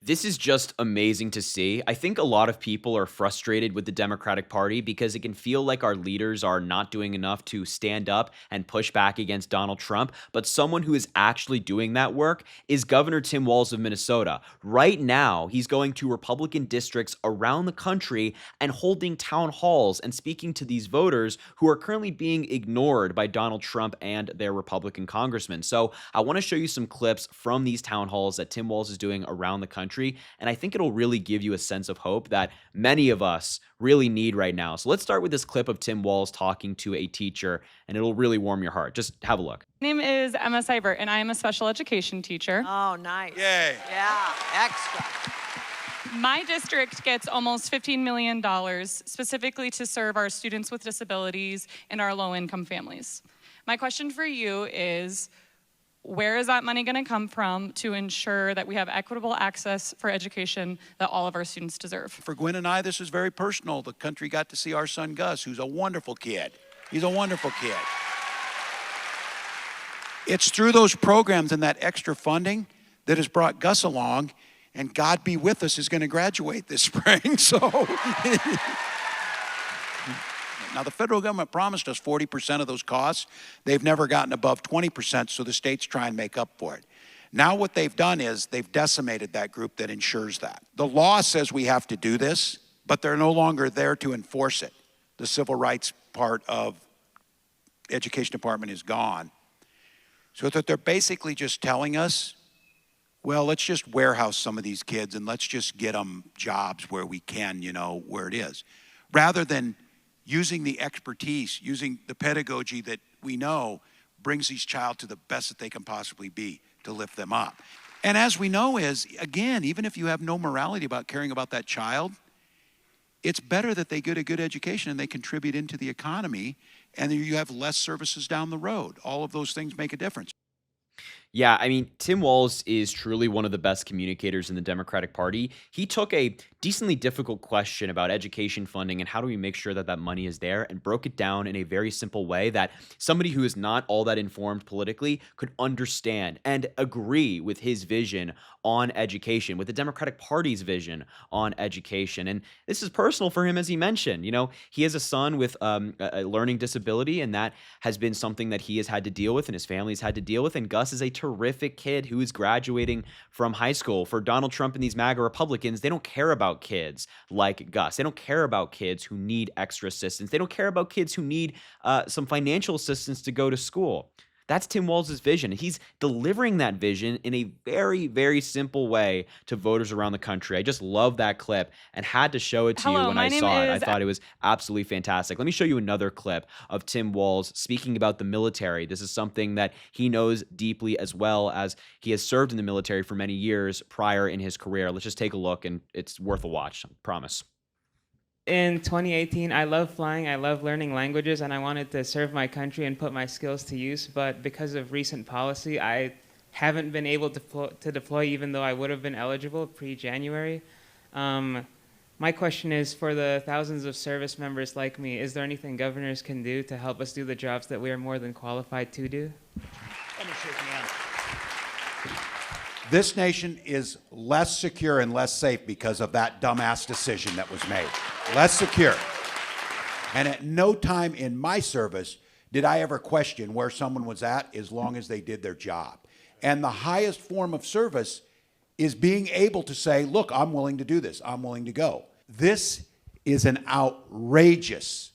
This is just amazing to see. I think a lot of people are frustrated with the Democratic Party because it can feel like our leaders are not doing enough to stand up and push back against Donald Trump. But someone who is actually doing that work is Governor Tim Walz of Minnesota. Right now, he's going to Republican districts around the country and holding town halls and speaking to these voters who are currently being ignored by Donald Trump and their Republican congressmen. So I want to show you some clips from these town halls that Tim Walz is doing around the country. And I think it'll really give you a sense of hope that many of us really need right now. So let's start with this clip of Tim Walz talking to a teacher, and it'll really warm your heart. Just have a look. My name is Emma Seibert, and I am a special education teacher. Oh, nice. Yay. Yeah, extra. My district gets almost $15 million specifically to serve our students with disabilities and our low-income families. My question for you is, where is that money going to come from to ensure that we have equitable access for education that all of our students deserve? For Gwen and I, this is very personal. The country got to see our son Gus, who's a wonderful kid. He's a wonderful kid. It's through those programs and that extra funding that has brought Gus along, and God Be With Us is going to graduate this spring. So now the federal government promised us 40% of those costs. They've never gotten above 20%, so the states try and make up for it. Now what they've done is they've decimated that group that ensures that. The law says we have to do this, but they're no longer there to enforce it. The civil rights part of education department is gone. So that they're basically just telling us, well, let's just warehouse some of these kids and let's just get them jobs where we can, where it is. Rather than using the expertise, using the pedagogy that we know brings each child to the best that they can possibly be to lift them up. And as we know is, again, even if you have no morality about caring about that child, it's better that they get a good education and they contribute into the economy, and you have less services down the road. All of those things make a difference. Yeah, I mean, Tim Walz is truly one of the best communicators in the Democratic Party. He took a decently difficult question about education funding and how do we make sure that that money is there and broke it down in a very simple way that somebody who is not all that informed politically could understand and agree with his vision on education, with the Democratic Party's vision on education. And this is personal for him, as he mentioned. He has a son with a learning disability, and that has been something that he has had to deal with and his family's had to deal with. And Gus is a terrific kid who is graduating from high school. For Donald Trump and these MAGA Republicans, they don't care about kids like Gus. They don't care about kids who need extra assistance. They don't care about kids who need some financial assistance to go to school. That's Tim Walz's vision. He's delivering that vision in a very, very simple way to voters around the country. I just love that clip and had to show it to you when I saw it. I thought it was absolutely fantastic. Let me show you another clip of Tim Walz speaking about the military. This is something that he knows deeply, as well as he has served in the military for many years prior in his career. Let's just take a look, and it's worth a watch, I promise. In 2018, I love flying, I love learning languages, and I wanted to serve my country and put my skills to use, but because of recent policy, I haven't been able to deploy even though I would have been eligible pre-January. My question is, for the thousands of service members like me, is there anything governors can do to help us do the jobs that we are more than qualified to do? Let me shake hands. This nation is less secure and less safe because of that dumbass decision that was made. Less secure. And at no time in my service did I ever question where someone was at as long as they did their job. And the highest form of service is being able to say, look, I'm willing to do this. I'm willing to go. This is an outrageous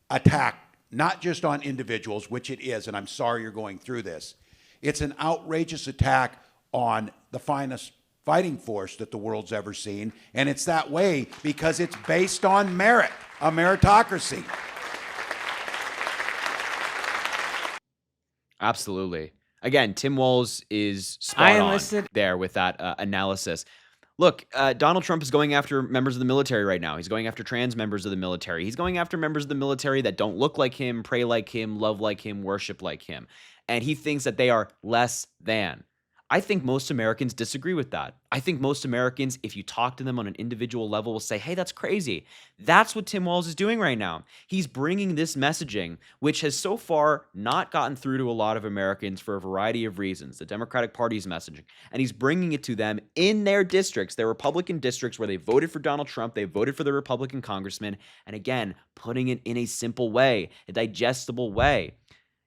attack, not just on individuals, which it is, and I'm sorry you're going through this. It's an outrageous attack on the finest fighting force that the world's ever seen, and it's that way because it's based on merit, a meritocracy. Absolutely. Again, Tim Walz is spot on there with that analysis. Look, Donald Trump is going after members of the military right now. He's going after trans members of the military. He's going after members of the military that don't look like him, pray like him, love like him, worship like him. And he thinks that they are less than. I think most Americans disagree with that. I think most Americans, if you talk to them on an individual level, will say, hey, that's crazy. That's what Tim Walz is doing right now. He's bringing this messaging, which has so far not gotten through to a lot of Americans for a variety of reasons, the Democratic Party's messaging, and he's bringing it to them in their districts, their Republican districts where they voted for Donald Trump, they voted for the Republican congressman, and again, putting it in a simple way, a digestible way.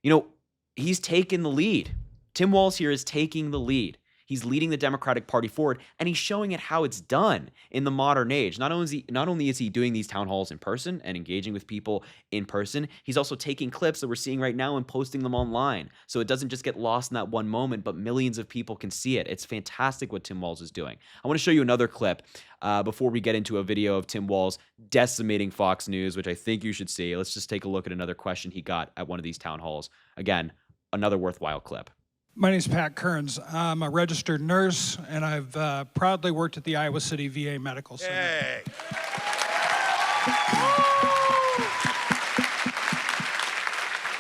You know, he's taken the lead. Tim Walz here is taking the lead. He's leading the Democratic Party forward, and he's showing it how it's done in the modern age. Not only is he doing these town halls in person and engaging with people in person, he's also taking clips that we're seeing right now and posting them online. So it doesn't just get lost in that one moment, but millions of people can see it. It's fantastic what Tim Walz is doing. I want to show you another clip before we get into a video of Tim Walz decimating Fox News, which I think you should see. Let's just take a look at another question he got at one of these town halls. Again, another worthwhile clip. My name is Pat Kearns. I'm a registered nurse, and I've proudly worked at the Iowa City VA Medical Center. Hey.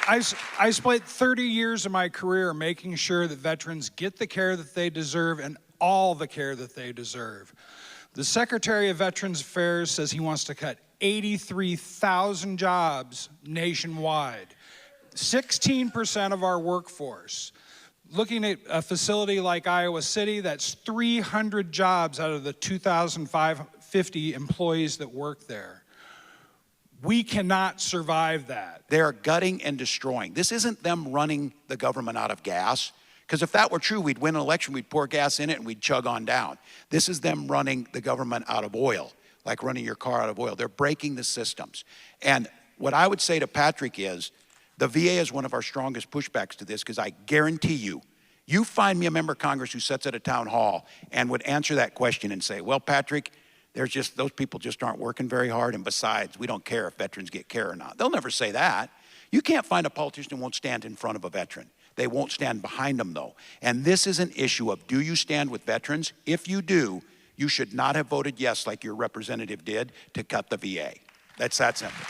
I spent 30 years of my career making sure that veterans get the care that they deserve and all the care that they deserve. The Secretary of Veterans Affairs says he wants to cut 83,000 jobs nationwide, 16% of our workforce. Looking at a facility like Iowa City, that's 300 jobs out of the 2,550 employees that work there. We cannot survive that. They're gutting and destroying. This isn't them running the government out of gas, because if that were true, we'd win an election, we'd pour gas in it, and we'd chug on down. This is them running the government out of oil, like running your car out of oil. They're breaking the systems. And what I would say to Patrick is, the VA is one of our strongest pushbacks to this, because I guarantee you find me a member of Congress who sits at a town hall and would answer that question and say, well, Patrick, those people just aren't working very hard, and besides, we don't care if veterans get care or not. They'll never say that. You can't find a politician who won't stand in front of a veteran. They won't stand behind them, though. And this is an issue of, do you stand with veterans? If you do, you should not have voted yes like your representative did to cut the VA. That's that simple.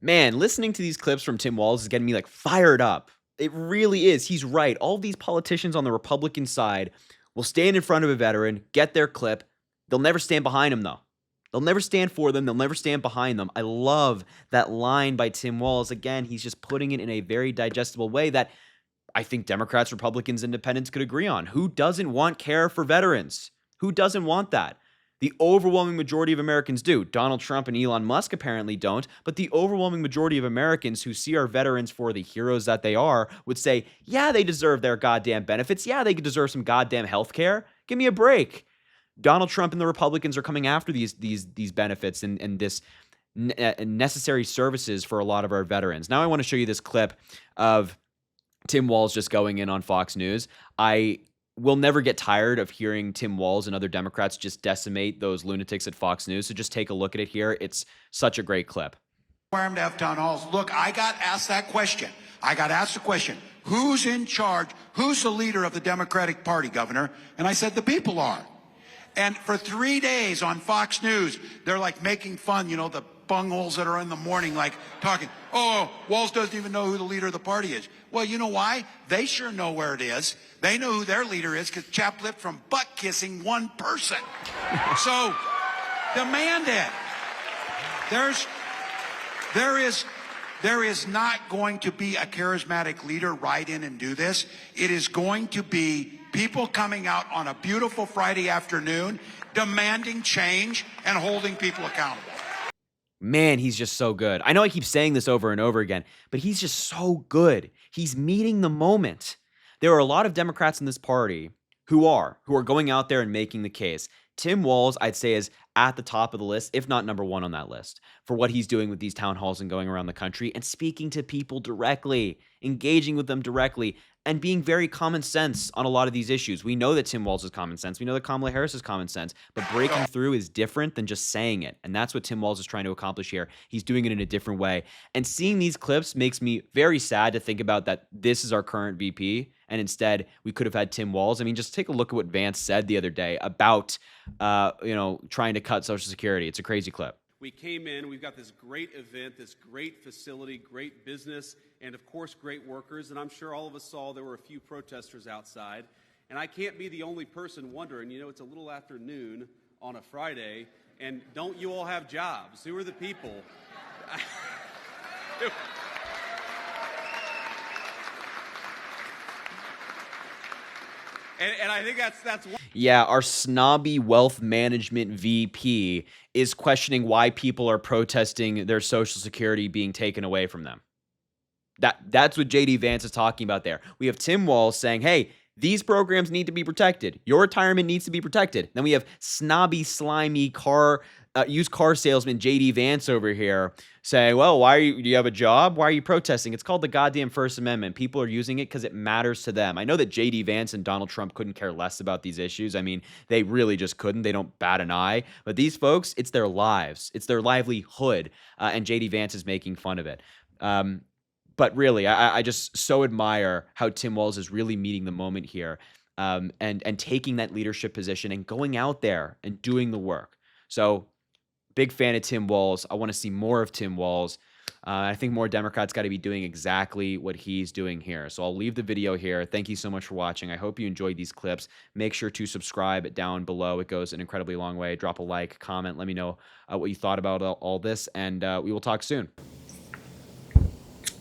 Man, listening to these clips from Tim Walz is getting me like fired up. It really is. He's right. All these politicians on the Republican side will stand in front of a veteran, get their clip. They'll never stand behind him, though. They'll never stand for them. They'll never stand behind them. I love that line by Tim Walz. Again, he's just putting it in a very digestible way that I think Democrats, Republicans, Independents could agree on. Who doesn't want care for veterans? Who doesn't want that? The overwhelming majority of Americans do. Donald Trump and Elon Musk apparently don't, but the overwhelming majority of Americans who see our veterans for the heroes that they are would say, yeah, they deserve their goddamn benefits. Yeah, they deserve some goddamn health care. Give me a break. Donald Trump and the Republicans are coming after these benefits and this necessary services for a lot of our veterans. Now I want to show you this clip of Tim Walz just going in on Fox News. I will never get tired of hearing Tim Walz and other Democrats just decimate those lunatics at Fox News. So just take a look at it here. It's such a great clip. Require them to have town halls. Look, I got asked that question. I got asked the question, who's in charge? Who's the leader of the Democratic Party, Governor? And I said, the people are. And for 3 days on Fox News, they're like making fun, you know, the bungholes that are in the morning, like talking, oh, Walz doesn't even know who the leader of the party is. Well, you know why? They sure know where it is. They know who their leader is, because chapped lip from butt kissing one person. So demand it. There is not going to be a charismatic leader ride in and do this. It is going to be people coming out on a beautiful Friday afternoon, demanding change and holding people accountable. Man, he's just so good. I know I keep saying this over and over again, but he's just so good. He's meeting the moment. There are a lot of Democrats in this party who are going out there and making the case. Tim Walz, I'd say, is at the top of the list, if not number one on that list, for what he's doing with these town halls and going around the country and speaking to people directly, engaging with them directly, and being very common sense on a lot of these issues. We know that Tim Walz is common sense. We know that Kamala Harris is common sense, but breaking through is different than just saying it. And that's what Tim Walz is trying to accomplish here. He's doing it in a different way. And seeing these clips makes me very sad to think about that this is our current VP, and instead we could have had Tim Walz. I mean, just take a look at what Vance said the other day about, trying to cut Social Security. It's a crazy clip. We came in, we've got this great event, this great facility, great business and of course great workers. And I'm sure all of us saw there were a few protesters outside. And I can't be the only person wondering, you know, it's a little after noon on a Friday, and don't you all have jobs? Who are the people? And I think that's one. Yeah, our snobby wealth management VP is questioning why people are protesting their Social Security being taken away from them. That's what JD Vance is talking about there. We have Tim Walz saying, hey, these programs need to be protected. Your retirement needs to be protected. Then we have snobby, slimy used car salesman JD Vance over here saying, well, do you have a job? Why are you protesting? It's called the goddamn First Amendment. People are using it because it matters to them. I know that JD Vance and Donald Trump couldn't care less about these issues. I mean, they really just couldn't. They don't bat an eye. But these folks, it's their lives. It's their livelihood. And JD Vance is making fun of it. But really, I just so admire how Tim Walz is really meeting the moment here, and taking that leadership position and going out there and doing the work. So big fan of Tim Walz. I want to see more of Tim Walz. I think more Democrats got to be doing exactly what he's doing here. So I'll leave the video here. Thank you so much for watching. I hope you enjoyed these clips. Make sure to subscribe down below. It goes an incredibly long way. Drop a like, comment. Let me know what you thought about all this, and we will talk soon.